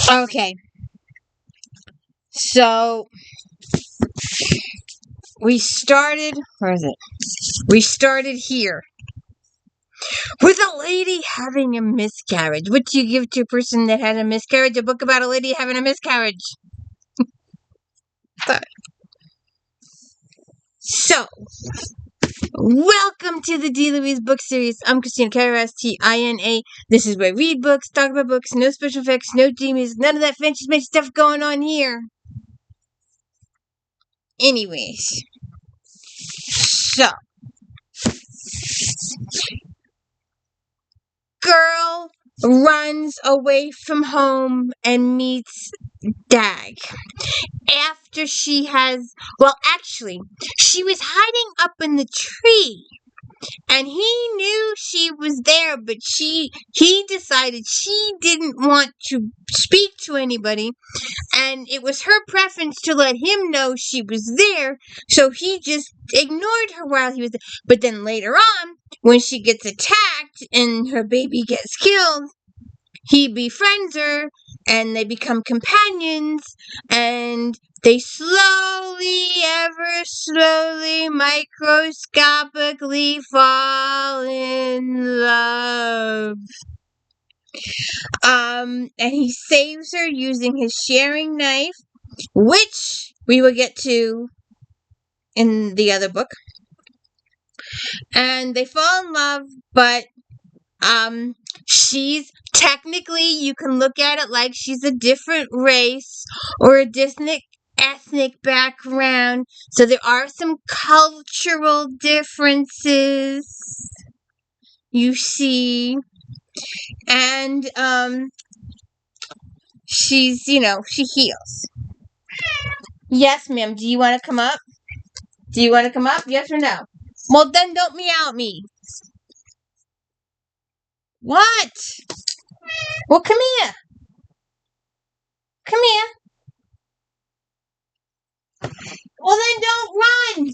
Okay. So we started, where is it? We started here with a lady having a miscarriage. What do you give to a person that had a miscarriage? A book about a lady having a miscarriage. So, welcome to the LOIS book series. I'm Christina Carras-Tina. This is where I read books, talk about books, no special effects, no demons, none of that fancy stuff going on here. Anyways, so girl runs away from home and meets Dag. After she has, actually, she was hiding up in the tree. And he knew she was there, but he decided she didn't want to speak to anybody. And it was her preference to let him know she was there. So he just ignored her while he was there. But then later on, when she gets attacked and her baby gets killed, he befriends her and they become companions, and they ever slowly, microscopically fall in love. And he saves her using his sharing knife, which we will get to in the other book. And they fall in love, but she's technically, you can look at it like she's a different race or a different ethnic background. So there are some cultural differences, you see. And she's, she heals. Yes, ma'am. Do you want to come up? Do you want to come up? Yes or no? Well, then don't meow at me. What? Well, come here. Come here. Well, then don't run.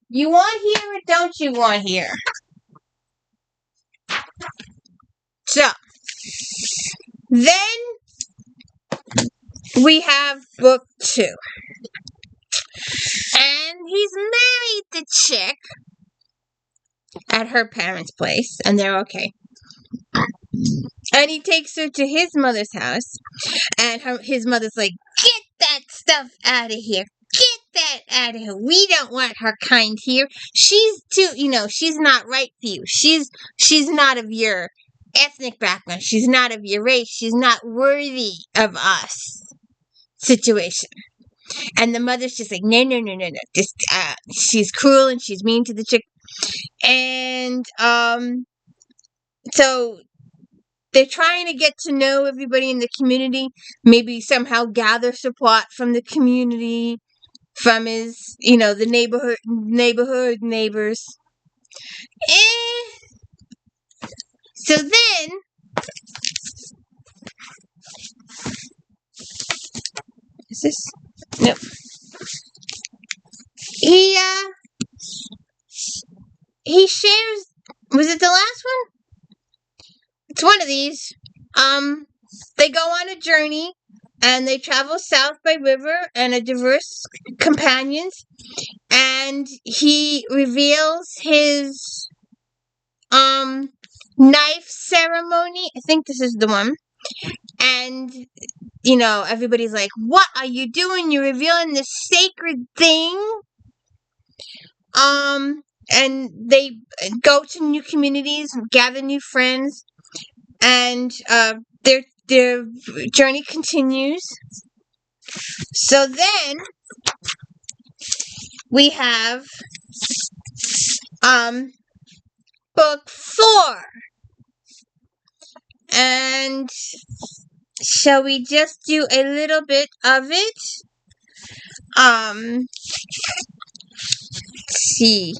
You want here or don't you want here? So, then we have book 2. And he's married the chick at her parents' place, and they're okay. And he takes her to his mother's house, and his mother's like, "Get that stuff out of here. Get that out of here. We don't want her kind here. She's too, she's not right for you. She's not of your ethnic background. She's not of your race. She's not worthy of us." Situation. And the mother's just like, no. Just, she's cruel and she's mean to the chick. And, so they're trying to get to know everybody in the community. Maybe somehow gather support from the community, from his, the neighborhood neighbors. So then, is this? Nope. He shares, was it the last one? It's one of these. They go on a journey and they travel south by river and a diverse companions, and he reveals his knife ceremony. I think this is the one. And everybody's like, "What are you doing? You're revealing this sacred thing." And they go to new communities, gather new friends, and their journey continues. So then we have book 4. And shall we just do a little bit of it? Let's see.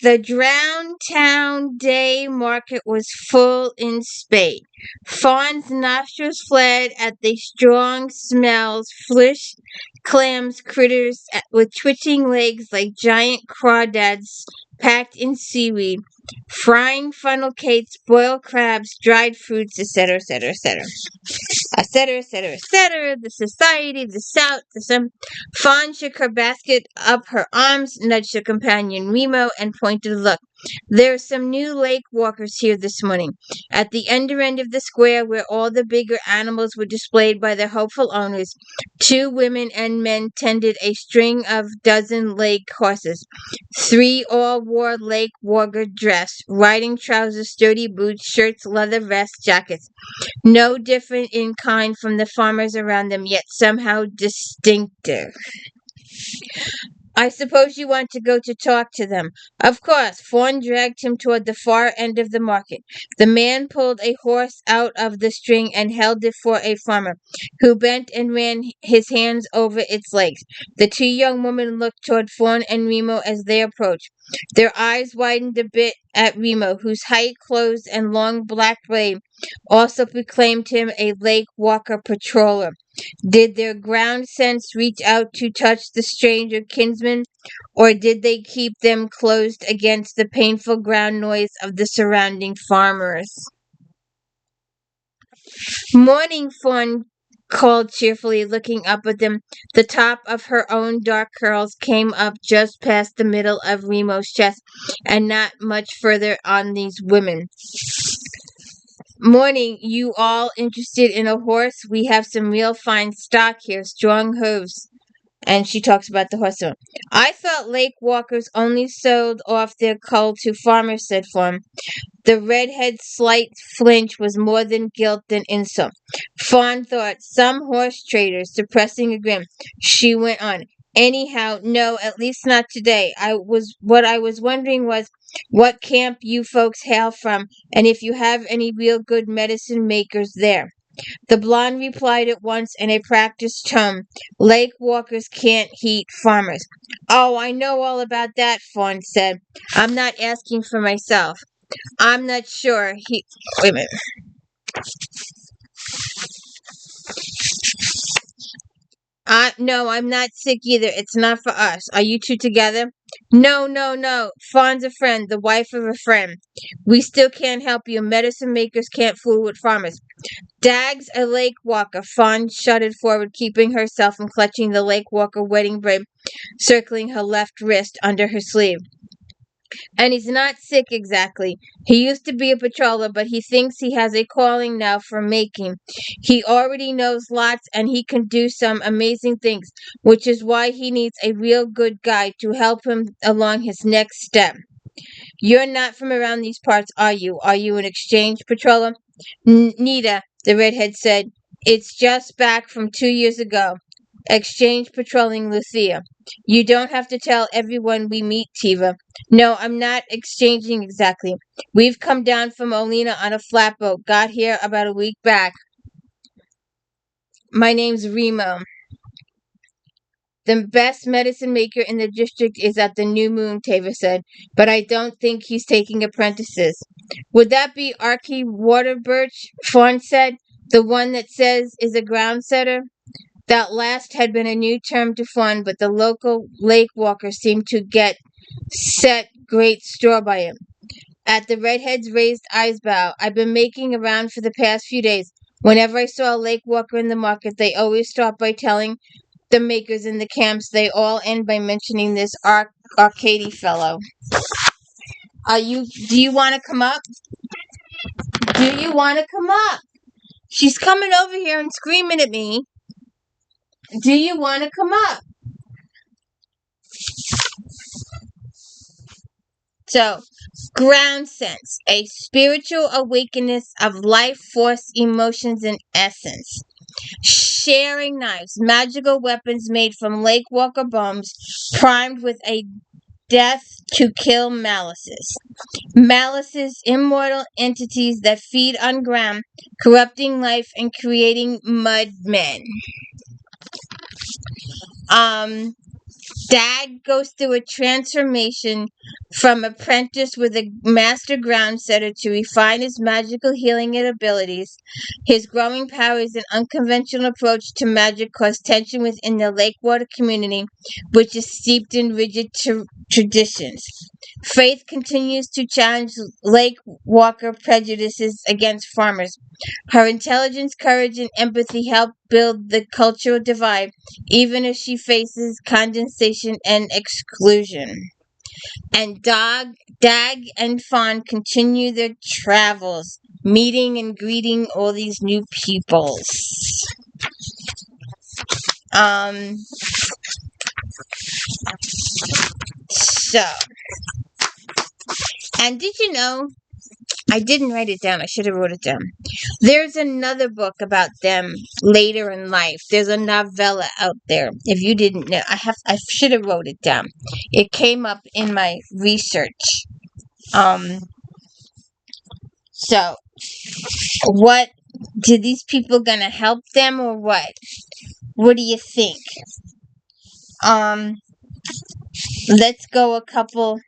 The Drowned Town Day market was full in spate. Fawn's nostrils fled at the strong smells, fish, clams, critters with twitching legs like giant crawdads packed in seaweed. frying funnel cakes, boiled crabs, dried fruits, etc., etc., etc., etc., etc., etc. The society, the South, the sun. Fawn shook her basket up her arms, nudged her companion Remo, and pointed. Look, there are some new lake walkers here this morning. At the under end of the square, where all the bigger animals were displayed by their hopeful owners, 2 women and men tended a string of dozen lake horses. 3 all wore lake walker dress, riding trousers, sturdy boots, shirts, leather vests, jackets. No different in kind from the farmers around them, yet somehow distinctive. I suppose you want to go to talk to them. Of course. Fawn dragged him toward the far end of the market. The man pulled a horse out of the string and held it for a farmer, who bent and ran his hands over its legs. The 2 young women looked toward Fawn and Remo as they approached. Their eyes widened a bit at Remo, whose height, clothes, and long black braid also proclaimed him a lake walker patroller. Did their ground sense reach out to touch the stranger kinsmen, or did they keep them closed against the painful ground noise of the surrounding farmers? Morning, Fawn called cheerfully, looking up at them. The top of her own dark curls came up just past the middle of Remo's chest, and not much further on these women. Morning, you all interested in a horse? We have some real fine stock here, strong hooves. And she talks about the horse. I thought lake walkers only sold off their cull to farmers, said Fawn. The redhead's slight flinch was more than guilt than insult. Fawn thought, some horse traders, suppressing a grin. She went on. Anyhow, no, at least not today. What I was wondering was what camp you folks hail from, and if you have any real good medicine makers there. The blonde replied at once in a practiced tone, Lake walkers can't heat farmers. Oh, I know all about that, Fawn said. I'm not asking for myself. I'm not sure. Wait a minute. No, I'm not sick either. It's not for us. Are you 2 together? No, no, no. Fawn's a friend, the wife of a friend. We still can't help you. Medicine makers can't fool with farmers. Dag's a lake walker. Fawn shuddered forward, keeping herself from clutching the lake walker wedding braid circling her left wrist under her sleeve. And he's not sick exactly. He used to be a patroller, but he thinks he has a calling now for making. He already knows lots, and he can do some amazing things, which is why he needs a real good guide to help him along his next step. You're not from around these parts, are you? Are you an exchange patroller? Neither, the redhead said. It's just back from 2 years ago. Exchange patrolling Lucia. You don't have to tell everyone we meet, Tiva. No, I'm not exchanging exactly. We've come down from Olina on a flatboat. Got here about a week back. My name's Remo. The best medicine maker in the district is at the New Moon, Tava said, but I don't think he's taking apprentices. Would that be Archie Waterbirch? Fawn said, the one that says is a ground setter? That last had been a new term to Fawn, but the local lake walkers seemed to set great store by him. At the redhead's raised eyebrow, I've been making around for the past few days. Whenever I saw a lake walker in the market, they always stopped by telling the makers in the camps. They all end by mentioning this Arcady fellow. Do you want to come up? Do you want to come up? She's coming over here and screaming at me. Do you want to come up? So, ground sense, a spiritual awakeness of life force, emotions, and essence. Sharing knives, magical weapons made from lake walker bones, primed with a death to kill malices. Malices, immortal entities that feed on ground, corrupting life and creating mud men. Dad goes through a transformation from apprentice with a master ground setter to refine his magical healing abilities. His growing powers and unconventional approach to magic cause tension within the Lakewater community, which is steeped in rigid traditions. Faith continues to challenge Lake Walker prejudices against farmers. Her intelligence, courage, and empathy help build the cultural divide, even as she faces condensation and exclusion. And Dag and Fawn continue their travels, meeting and greeting all these new peoples. Um, so, and did you know, I didn't write it down. I should have wrote it down. There's another book about them later in life. There's a novella out there. If you didn't know, I should have wrote it down. It came up in my research. So what do these people gonna help them or what? What do you think? Let's go a couple.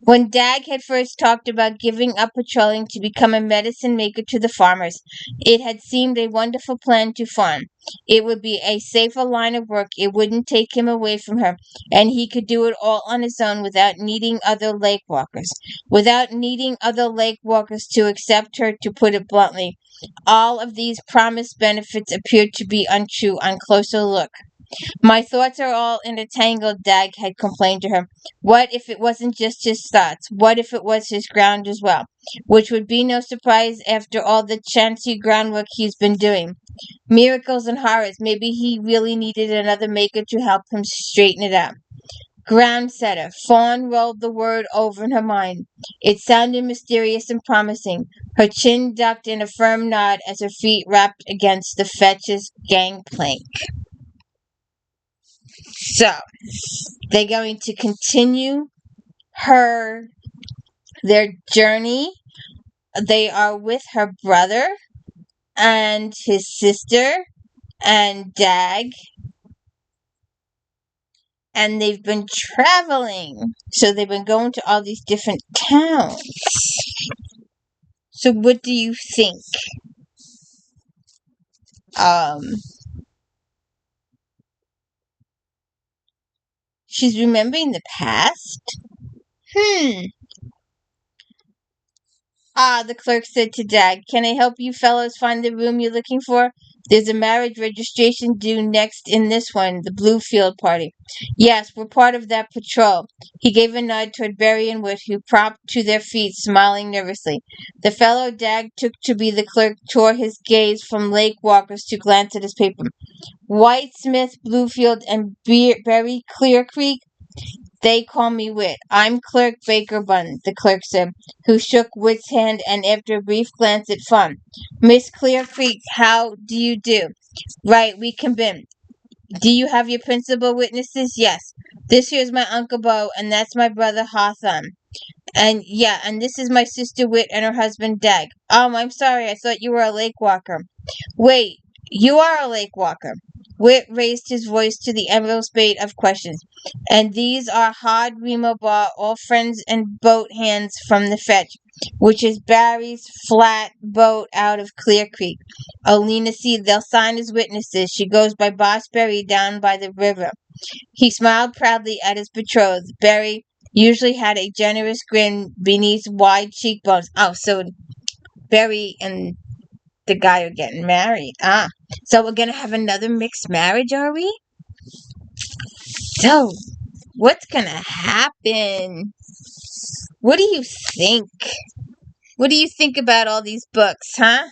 When Dag had first talked about giving up patrolling to become a medicine maker to the farmers, it had seemed a wonderful plan to Fawn. It would be a safer line of work, it wouldn't take him away from her, and he could do it all on his own without needing other lake walkers. Without needing other lake walkers to accept her, to put it bluntly. All of these promised benefits appeared to be untrue on closer look. My thoughts are all intertangled, Dag had complained to her. What if it wasn't just his thoughts? What if it was his ground as well? Which would be no surprise after all the chancy groundwork he's been doing. Miracles and horrors. Maybe he really needed another maker to help him straighten it out. Ground setter. Fawn rolled the word over in her mind. It sounded mysterious and promising. Her chin ducked in a firm nod as her feet rapped against the fetch's gangplank. So, they're going to continue their journey. They are with her brother and his sister and Dag. And they've been traveling. So they've been going to all these different towns. So what do you think? She's remembering the past? The clerk said to Dag, "Can I help you fellows find the room you're looking for? There's a marriage registration due next in this one, the Bluefield party." "Yes, we're part of that patrol." He gave a nod toward Berry and Whit, who propped to their feet, smiling nervously. The fellow Dag took to be the clerk tore his gaze from Lake Walkers to glance at his paper. "White, Smith, Bluefield, and Berry Clear Creek? They call me Whit. I'm Clerk Baker Bunn," the clerk said, who shook Whit's hand, and after a brief glance at Fawn, "Miss Clear Creek, how do you do? Right, we come in. Do you have your principal witnesses?" "Yes. This here's my Uncle Bo, and that's my brother Hawthorne. And this is my sister Whit and her husband Dag. I'm sorry, I thought you were a lake walker." "Wait, you are a lake walker?" Whit raised his voice to the endless spate of questions. "And these are Hod, Remo Bar, all friends and boat hands from the fetch, which is Barry's flat boat out of Clear Creek. Lena, see, they'll sign as witnesses. She goes by Boss Berry down by the river." He smiled proudly at his betrothed. Berry usually had a generous grin beneath wide cheekbones. So Berry and the guy are getting married. So we're gonna have another mixed marriage, are we? So, what's gonna happen? What do you think? What do you think about all these books, huh?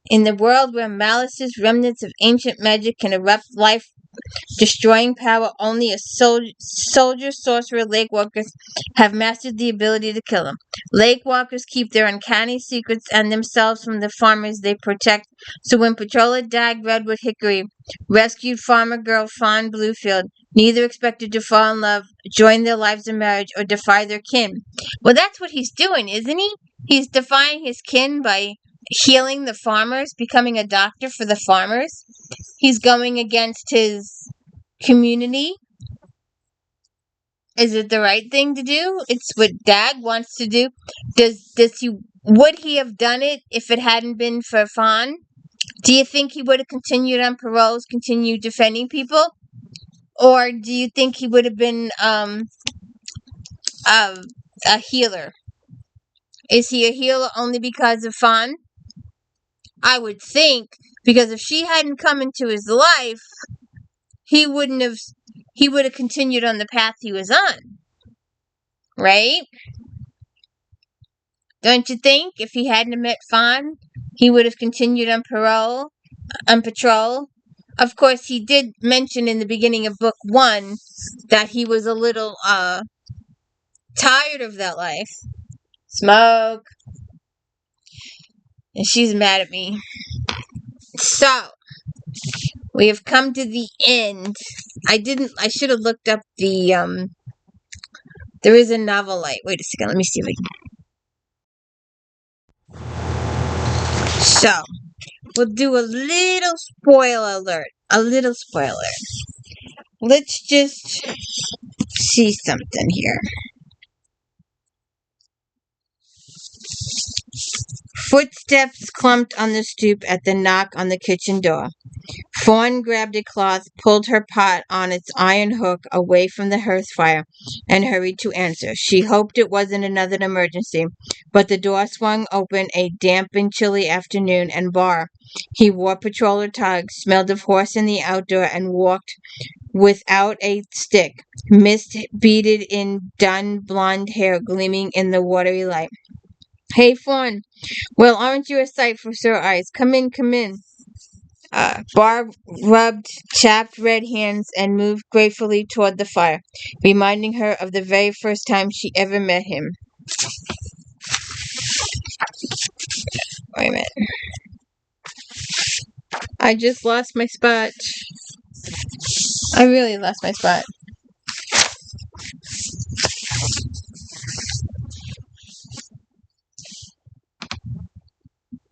In the world where malice's remnants of ancient magic can erupt life-destroying power, only a soldier, sorcerer, lake walkers have mastered the ability to kill them. Lake walkers keep their uncanny secrets and themselves from the farmers they protect. So when Patroller Dag Redwood Hickory rescued farmer girl Fawn Bluefield, neither expected to fall in love, join their lives in marriage, or defy their kin. Well, that's what he's doing, isn't he? He's defying his kin by healing the farmers, becoming a doctor for the farmers. He's going against his community. Is it the right thing to do? It's what Dag wants to do. Would he have done it if it hadn't been for Fawn? Do you think he would have continued on paroles, continued defending people? Or do you think he would have been a healer? Is he a healer only because of Fawn? I would think, because if she hadn't come into his life, he wouldn't have he would have continued on the path he was on. Right? Don't you think if he hadn't met Fawn, he would have continued on patrol? Of course, he did mention in the beginning of book 1 that he was a little tired of that life. Smoke. And she's mad at me. So, we have come to the end. I should have looked up the there is a novel light. Wait a second, let me see if I can. So, we'll do a little spoiler alert. A little spoiler. Let's just see something here. Footsteps clumped on the stoop at the knock on the kitchen door. Fawn grabbed a cloth, pulled her pot on its iron hook away from the hearth fire, and hurried to answer. She hoped it wasn't another emergency, but the door swung open a damp and chilly afternoon, and Bar, he wore patroller togs, smelled of horse in the outdoor, and walked without a stick, mist beaded in dun blonde hair gleaming in the watery light. "Hey, Fawn. Well, aren't you a sight for sore eyes? Come in, come in." Barb rubbed chapped red hands and moved gratefully toward the fire, reminding her of the very first time she ever met him. Wait a minute. I just lost my spot. I really lost my spot.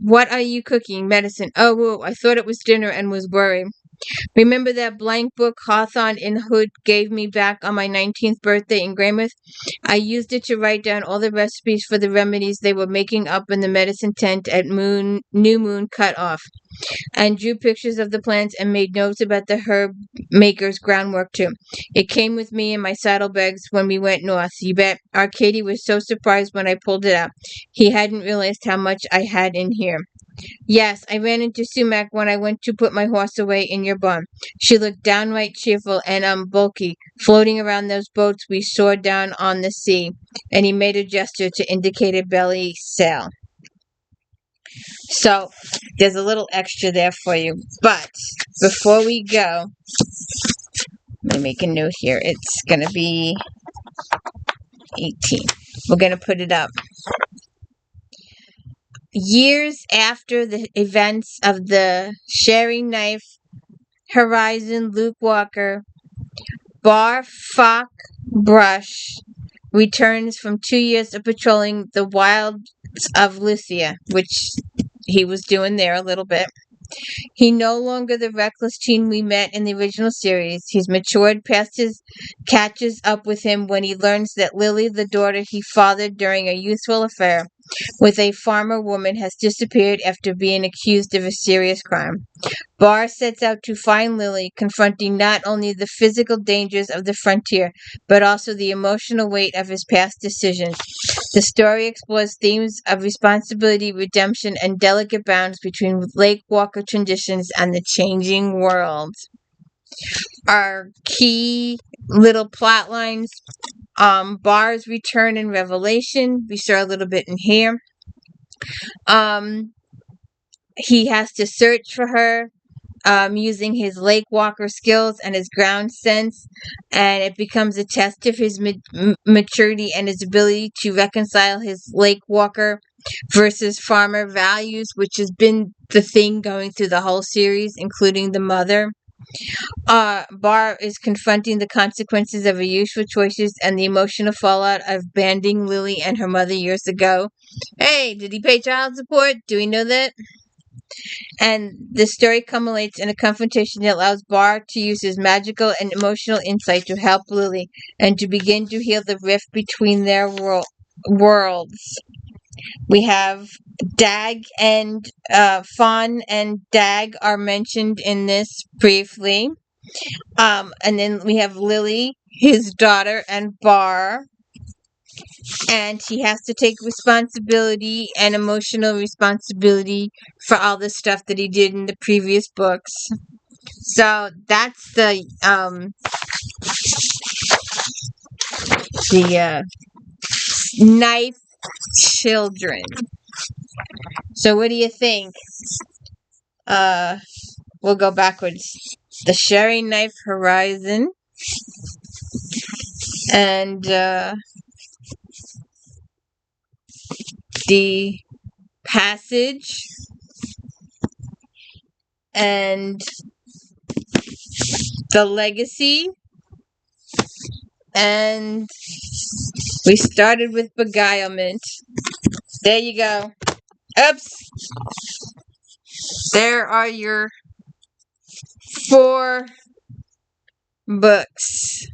What are you cooking? Medicine. Oh, whoa, I thought it was dinner and was worried. Remember that blank book Hawthorne in Hood gave me back on my 19th birthday in Greymouth? I used it to write down all the recipes for the remedies they were making up in the medicine tent at New Moon Cut Off, and drew pictures of the plants and made notes about the herb maker's groundwork too. It came with me in my saddlebags when we went north. You bet. Arcady was so surprised when I pulled it out. He hadn't realized how much I had in here. Yes, I ran into Sumac when I went to put my horse away in your barn. She looked downright cheerful and bulky, floating around those boats we saw down on the sea. And he made a gesture to indicate a belly sail. So, there's a little extra there for you. But, before we go, let me make a note here. It's going to be 18. We're going to put it up. Years after the events of the Sharing Knife, Horizon, Luke Walker, Bar Fock Brush returns from 2 years of patrolling the wilds of Lucia, which he was doing there a little bit. He no longer the reckless teen we met in the original series. He's matured past his catches up with him when he learns that Lily, the daughter he fathered during a youthful affair with a farmer woman, has disappeared after being accused of a serious crime. Barr sets out to find Lily, confronting not only the physical dangers of the frontier, but also the emotional weight of his past decisions. The story explores themes of responsibility, redemption, and delicate bounds between Lake Walker traditions and the changing world. Our key little plot lines: Barr's return and revelation. We saw a little bit in here. He has to search for her using his Lake Walker skills and his ground sense, and it becomes a test of his maturity and his ability to reconcile his Lake Walker versus farmer values, which has been the thing going through the whole series, including the mother. Bar is confronting the consequences of her youthful choices and the emotional fallout of abandoning Lily and her mother years ago. Hey, did he pay child support? Do we know that? And the story culminates in a confrontation that allows Bar to use his magical and emotional insight to help Lily and to begin to heal the rift between their worlds. We have Dag and Fawn and Dag are mentioned in this briefly. And then we have Lily, his daughter, and Bar. And he has to take responsibility and emotional responsibility for all the stuff that he did in the previous books. So that's the knife children. So what do you think? We'll go backwards. The Sherry Knife Horizon and the Passage and the Legacy, and we started with Beguilement. There you go. Oops. There are your 4 books.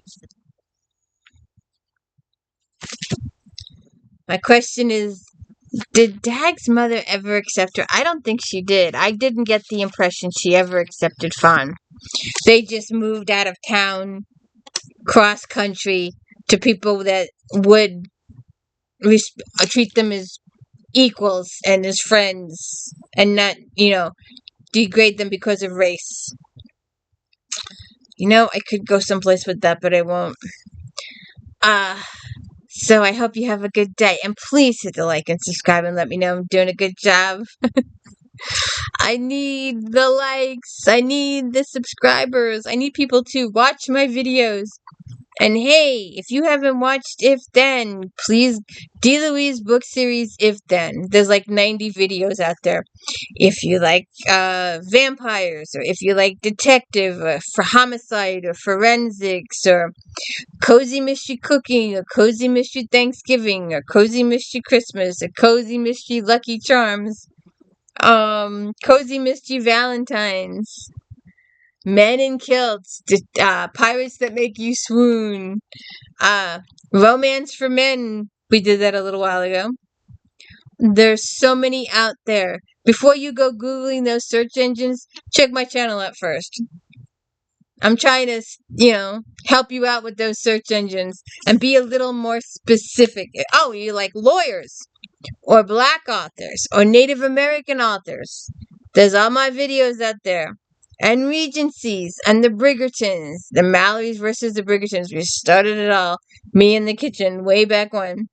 My question is, did Dag's mother ever accept her? I don't think she did. I didn't get the impression she ever accepted Fawn. They just moved out of town, cross country, to people that would treat them as equals and as friends and not, degrade them because of race. I could go someplace with that, but I won't. So I hope you have a good day. And please hit the like and subscribe and let me know I'm doing a good job. I need the likes. I need the subscribers. I need people to watch my videos. And hey, if you haven't watched If Then, please, LOIS book series If Then. There's like 90 videos out there. If you like vampires, or if you like detective, or for homicide, or forensics, or cozy mystery cooking, or cozy mystery Thanksgiving, or cozy mystery Christmas, or cozy mystery Lucky Charms, cozy mystery Valentines, men in kilts, pirates that make you swoon, romance for men. We did that a little while ago. There's so many out there. Before you go Googling those search engines, check my channel out first. I'm trying to, help you out with those search engines and be a little more specific. Oh, you like lawyers or black authors or Native American authors? There's all my videos out there. And Regencies and the Bridgertons, the Mallorys versus the Bridgertons. We started it all. Me in the kitchen way back when.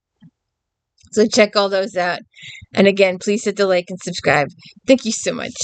So check all those out. And again, please hit the like and subscribe. Thank you so much.